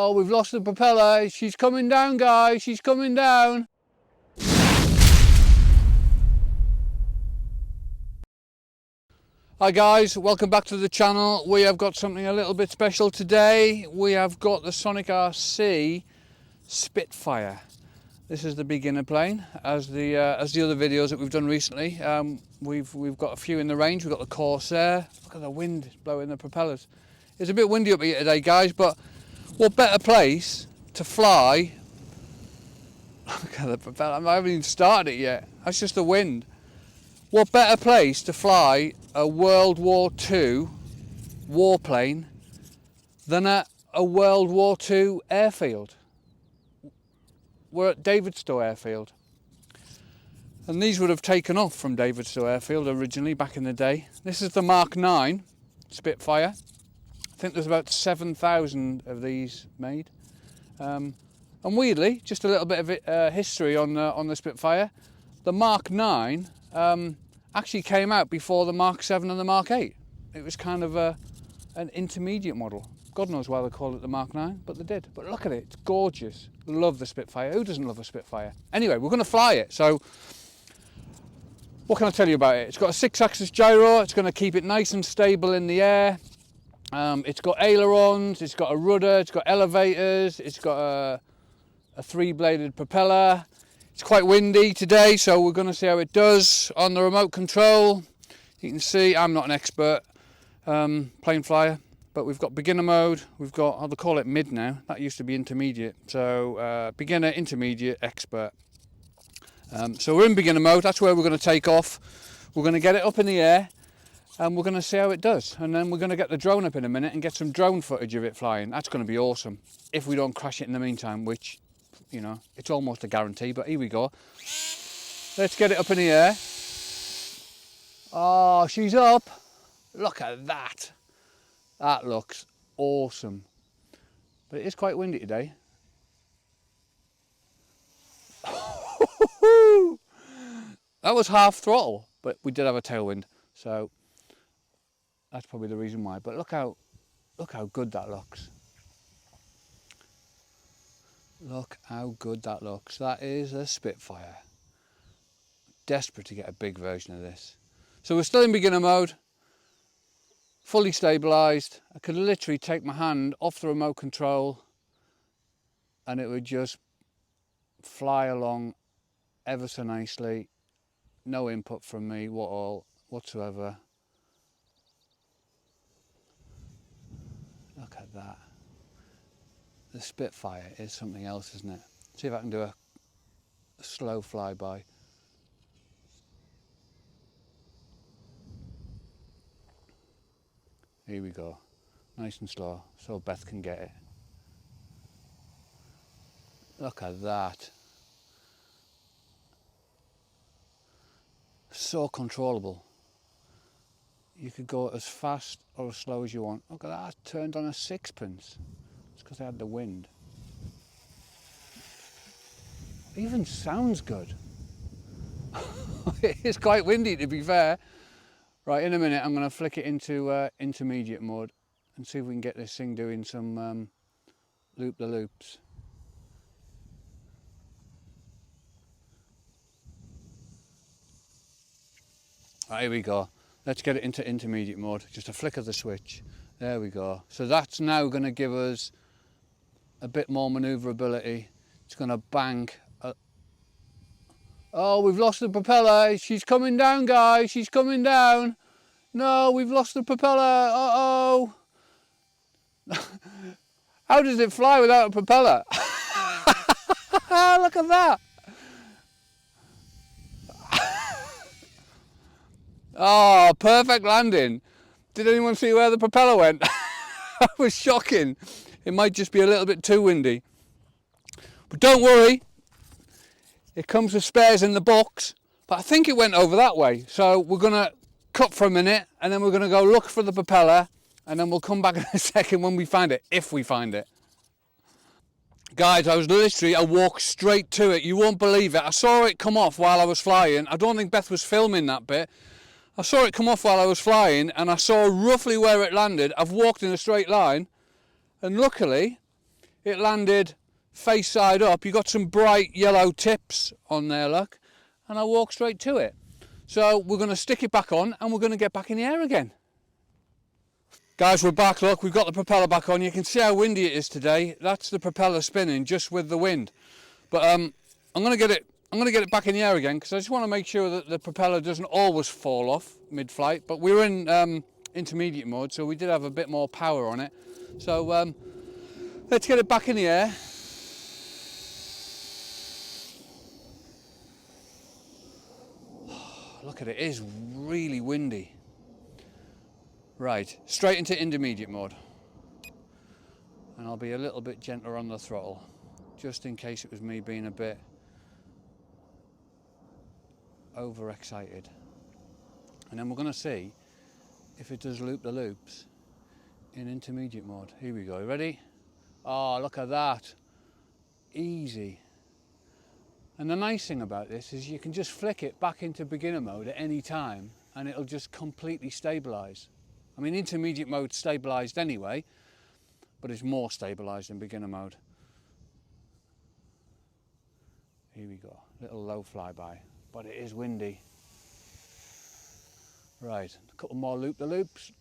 Oh, we've lost the propeller. She's coming down, guys. She's coming down. Hi guys, welcome back to the channel. We have got something a little bit special today. We have got the Sonik RC Spitfire. This is the beginner plane, as the other videos that we've done recently. We've got a few in the range. We've got the Corsair. Look at the wind blowing the propellers. It's a bit windy up here today, guys, but what better place to fly? Look at the propeller. I haven't even started it yet. That's just the wind. What better place to fly a World War II warplane than at a World War II airfield? We're at Davidstow Airfield. And these would have taken off from Davidstow Airfield originally back in the day. This is the MK.IX Spitfire. I think there's about 7,000 of these made. And weirdly, just a little bit of history on the Spitfire. The MK.IX actually came out before the Mk.7 and the Mk.8. It was kind of an intermediate model. God knows why they call it the Mk.IX, but they did. But look at it, it's gorgeous. Love the Spitfire. Who doesn't love a Spitfire? Anyway, we're going to fly it. So, what can I tell you about it? It's got a 6-axis gyro. It's going to keep it nice and stable in the air. It's got ailerons. It's got a rudder. It's got elevators. It's got a 3-bladed propeller. It's quite windy today, so we're going to see how it does on the remote control. You can see I'm not an expert plane flyer, but we've got beginner mode. We've got, I'll call it mid now. That used to be intermediate. So beginner, intermediate, expert. So we're in beginner mode. That's where we're going to take off. We're going to get it up in the air and we're going to see how it does. And then we're going to get the drone up in a minute and get some drone footage of it flying. That's going to be awesome. If we don't crash it in the meantime, which, you know, it's almost a guarantee, but here we go. Let's get it up in the air. Oh, she's up. Look at that. That looks awesome. But it is quite windy today. That was half throttle, but we did have a tailwind, so that's probably the reason why. But look how good that looks. Look how good that looks. That is a Spitfire. Desperate to get a big version of this. So we're still in beginner mode, fully stabilised. I could literally take my hand off the remote control and it would just fly along ever so nicely. No input from me whatsoever. Look at that. The Spitfire is something else, isn't it? See if I can do a slow flyby. Here we go. Nice and slow, so Beth can get it. Look at that. So controllable. You could go as fast or as slow as you want. Look at that, turned on a sixpence. It's because I had the wind. It even sounds good. It's quite windy, to be fair. Right, in a minute I'm going to flick it into intermediate mode and see if we can get this thing doing some loop-the-loops. Right, here we go. Let's get it into intermediate mode. Just a flick of the switch. There we go. So that's now going to give us a bit more manoeuvrability. It's going to bank. Oh, we've lost the propeller. She's coming down, guys. She's coming down. No, we've lost the propeller. Uh-oh. How does it fly without a propeller? Look at that. Oh, perfect landing. Did anyone see where the propeller went? That was shocking. It might just be a little bit too windy. But don't worry. It comes with spares in the box. But I think it went over that way. So we're going to cut for a minute and then we're going to go look for the propeller and then we'll come back in a second when we find it, if we find it. Guys, I walked straight to it. You won't believe it. I saw it come off while I was flying. I don't think Beth was filming that bit. I saw it come off while I was flying and I saw roughly where it landed. I've walked in a straight line and luckily it landed face side up. You got some bright yellow tips on there, look, and I walked straight to it. So we're going to stick it back on and we're going to get back in the air again. Guys, we're back. Look, we've got the propeller back on. You can see how windy it is today. That's the propeller spinning just with the wind. But I'm going to get it back in the air again, because I just want to make sure that the propeller doesn't always fall off mid-flight. But we were in intermediate mode, so we did have a bit more power on it. So let's get it back in the air. Look at it, it is really windy. Right, straight into intermediate mode. And I'll be a little bit gentler on the throttle, just in case it was me being a bit overexcited. And then we're going to see if it does loop the loops in intermediate mode. Here we go, ready? Oh, look at that. Easy. And the nice thing about this is you can just flick it back into beginner mode at any time and it'll just completely stabilise. I mean, intermediate mode stabilised anyway, but it's more stabilised in beginner mode. Here we go, little low flyby, but it is windy. Right, a couple more loop-the-loops.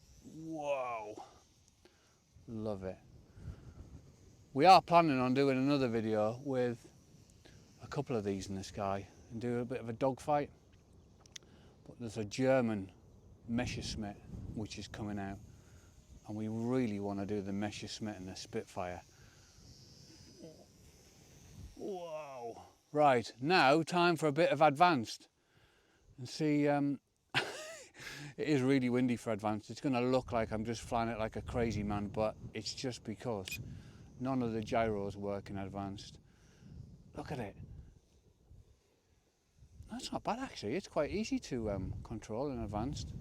Whoa, love it. We are planning on doing another video with a couple of these in the sky and do a bit of a dogfight. But there's a German Messerschmitt which is coming out, and we really want to do the Messerschmitt and the Spitfire. Whoa! Right, now time for a bit of advanced. And see, it is really windy for advanced. It's going to look like I'm just flying it like a crazy man, but it's just because none of the gyros work in advanced. Look at it. That's not bad actually, it's quite easy to control in advanced.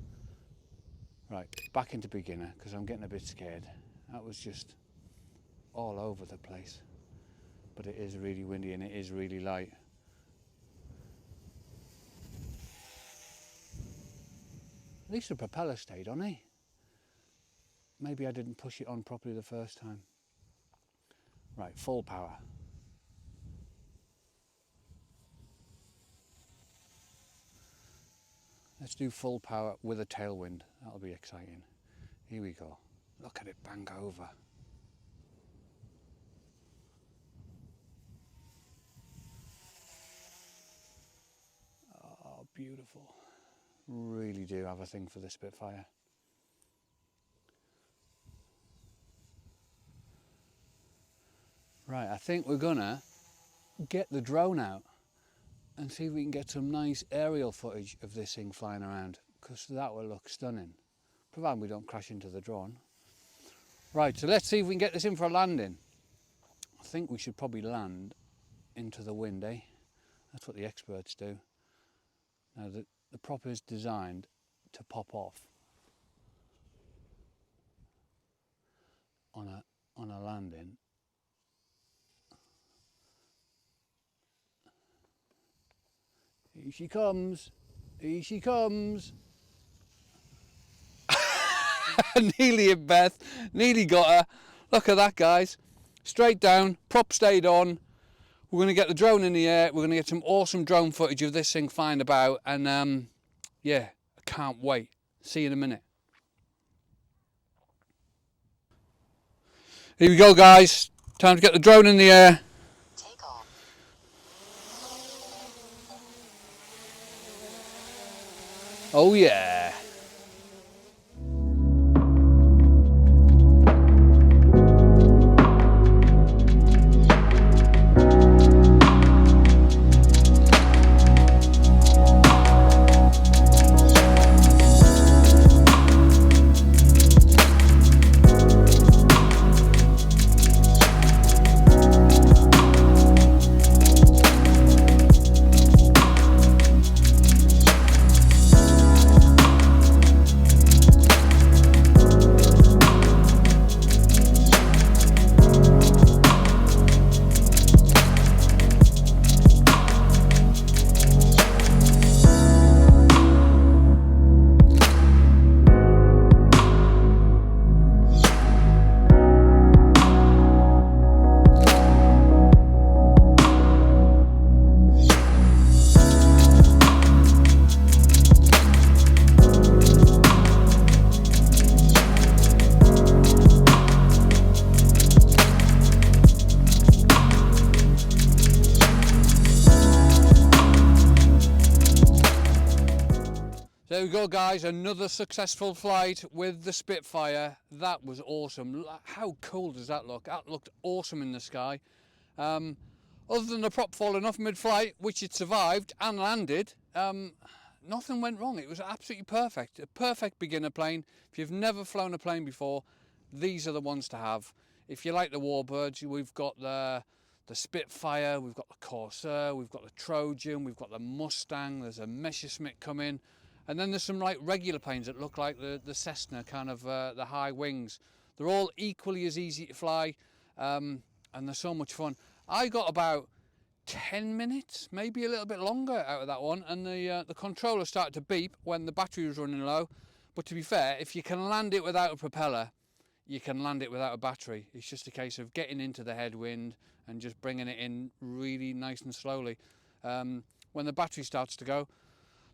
Right, back into beginner, because I'm getting a bit scared. That was just all over the place. But it is really windy and it is really light. At least the propeller stayed on, eh? Maybe I didn't push it on properly the first time. Right, full power. Let's do full power with a tailwind. That'll be exciting. Here we go. Look at it bang over. Oh, beautiful. Really do have a thing for the Spitfire. Right, I think we're gonna get the drone out and see if we can get some nice aerial footage of this thing flying around, because that will look stunning, provided we don't crash into the drone. Right, so let's see if we can get this in for a landing. I think we should probably land into the wind, eh? That's what the experts do. Now the prop is designed to pop off on a landing. Here she comes, here she comes. Nearly hit Beth, nearly got her. Look at that, guys. Straight down, prop stayed on. We're going to get the drone in the air. We're going to get some awesome drone footage of this thing flying about. And yeah, I can't wait. See you in a minute. Here we go, guys. Time to get the drone in the air. Oh yeah. we go, guys, another successful flight with the Spitfire. That was awesome. How cool does that look? That looked awesome in the sky. Other than the prop falling off mid-flight, which it survived and landed, nothing went wrong. It was absolutely perfect. A perfect beginner plane. If you've never flown a plane before, these are the ones to have. If you like the Warbirds, we've got the Spitfire, we've got the Corsair, we've got the Trojan, we've got the Mustang, there's a Messerschmitt coming, and then there's some like regular planes that look like the Cessna, kind of the high wings. They're all equally as easy to fly, and they're so much fun. I got about 10 minutes, maybe a little bit longer out of that one, and the controller started to beep when the battery was running low. But to be fair, if you can land it without a propeller, you can land it without a battery. It's just a case of getting into the headwind and just bringing it in really nice and slowly. When the battery starts to go,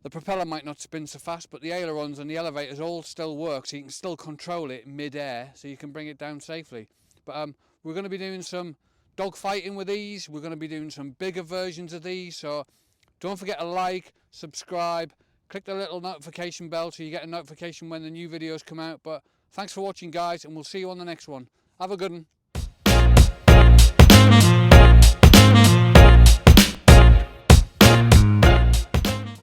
the propeller might not spin so fast, but the ailerons and the elevators all still work, so you can still control it mid-air, so you can bring it down safely. But we're going to be doing some dogfighting with these. We're going to be doing some bigger versions of these, so don't forget to like, subscribe, click the little notification bell so you get a notification when the new videos come out. But thanks for watching, guys, and we'll see you on the next one. Have a good one.